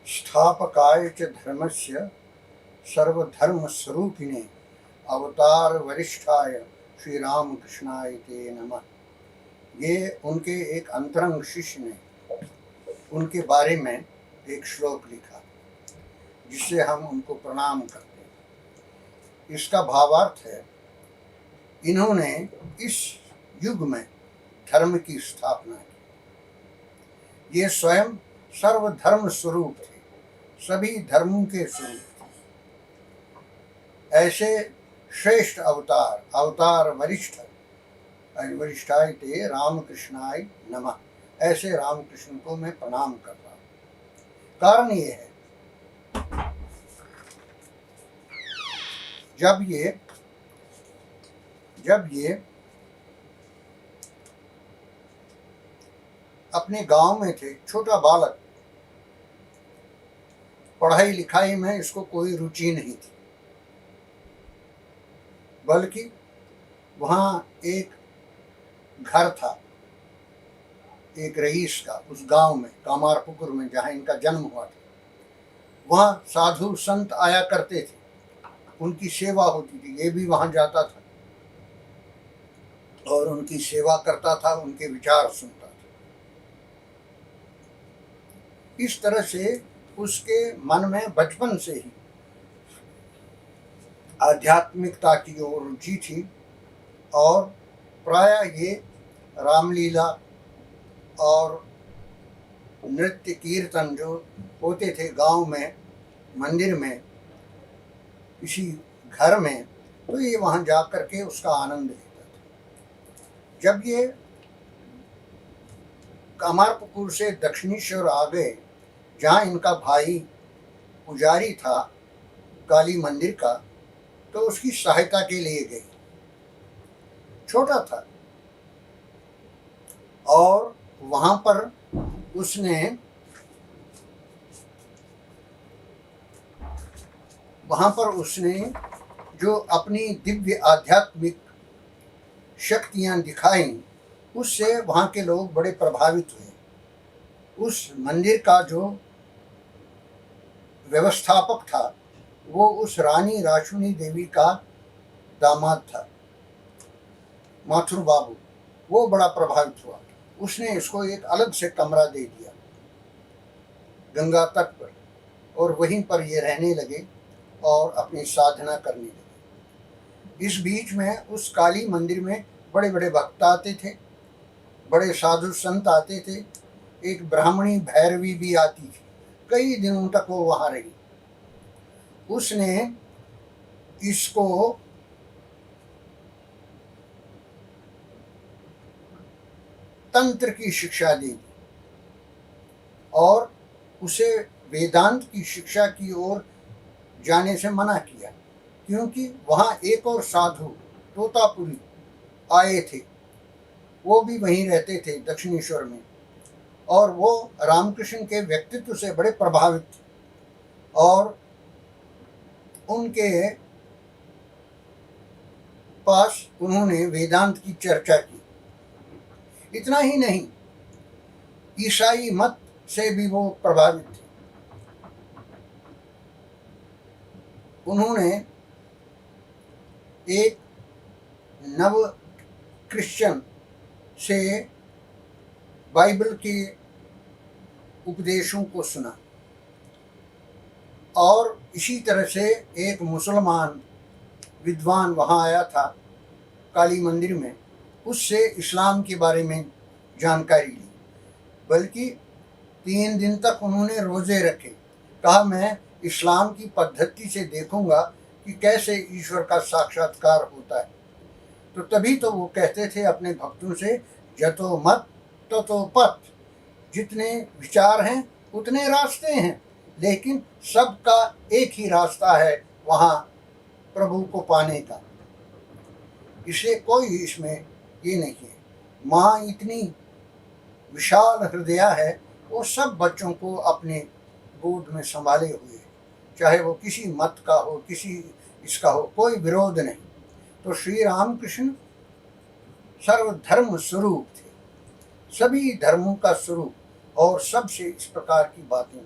स्थापकाय च धर्मस्य सर्वधर्मस्वरूपिणे अवतार वरिष्ठाय श्री राम कृष्णाय ते नमः। ये उनके एक अंतरंग शिष्य ने उनके बारे में एक श्लोक लिखा जिससे हम उनको प्रणाम करते हैं। इसका भावार्थ है, इन्होंने इस युग में धर्म की स्थापना की। ये स्वयं सर्वधर्म स्वरूप थे, सभी धर्मों के स्वरूप थे। ऐसे श्रेष्ठ अवतार वरिष्ठाय ते रामकृष्णाय नमः, ऐसे रामकृष्ण को मैं प्रणाम कर रहा हूँ। कारण ये है, जब ये अपने गांव में थे, छोटा बालक, पढ़ाई लिखाई में इसको कोई रुचि नहीं थी, बल्कि वहाँ एक घर था एक रईस का, उस गांव में कामारपुकुर में जहाँ इनका जन्म हुआ था। वहाँ साधु संत आया करते थे, उनकी सेवा होती थी। ये भी वहाँ जाता था और उनकी सेवा करता था, उनके विचार सुनता था। इस तरह से उसके मन में बचपन से ही आध्यात्मिकता की ओर रुचि थी और प्रायः ये रामलीला और नृत्य कीर्तन जो होते थे गांव में, मंदिर में, किसी घर में, तो ये वहाँ जा करके उसका आनंद लेता था। जब ये कामारपुकुर से दक्षिणेश्वर आ गए, जहाँ इनका भाई पुजारी था काली मंदिर का, तो उसकी सहायता के लिए गए। छोटा था और वहाँ पर उसने जो अपनी दिव्य आध्यात्मिक शक्तियाँ दिखाई, उससे वहाँ के लोग बड़े प्रभावित हुए। उस मंदिर का जो व्यवस्थापक था वो उस रानी रासुनी देवी का दामाद था, माथुर बाबू। वो बड़ा प्रभावित हुआ। उसने इसको एक अलग से कमरा दे दिया गंगा तट पर, और वहीं पर ये रहने लगे और अपनी साधना करने लगे। इस बीच में उस काली मंदिर में बड़े बड़े भक्त आते थे, बड़े साधु संत आते थे। एक ब्राह्मणी भैरवी भी आती थी, कई दिनों तक वो वहाँ रही। उसने इसको तंत्र की शिक्षा दी और उसे वेदांत की शिक्षा की ओर जाने से मना किया, क्योंकि वहाँ एक और साधु तोतापुरी आए थे, वो भी वहीं रहते थे दक्षिणेश्वर में, और वो रामकृष्ण के व्यक्तित्व से बड़े प्रभावित थे और उनके पास उन्होंने वेदांत की चर्चा की। इतना ही नहीं, ईसाई मत से भी वो प्रभावित थे। उन्होंने एक नव क्रिश्चियन से बाइबल के उपदेशों को सुना, और इसी तरह से एक मुसलमान विद्वान वहाँ आया था काली मंदिर में, उससे इस्लाम के बारे में जानकारी ली। बल्कि 3 दिन तक उन्होंने रोज़े रखे। कहा, मैं इस्लाम की पद्धति से देखूंगा कि कैसे ईश्वर का साक्षात्कार होता है। तो तभी तो वो कहते थे अपने भक्तों से, जतो मत ततो पथ, जितने विचार हैं उतने रास्ते हैं, लेकिन सबका एक ही रास्ता है वहाँ प्रभु को पाने का। इसे कोई इसमें ये नहीं है। माँ इतनी विशाल हृदया है, वो सब बच्चों को अपने गोद में संभाले हुए, चाहे वो किसी मत का हो, किसी इसका हो, कोई विरोध नहीं। तो श्री रामकृष्ण सर्वधर्म स्वरूप थे, सभी धर्मों का स्वरूप, और सबसे इस प्रकार की बातें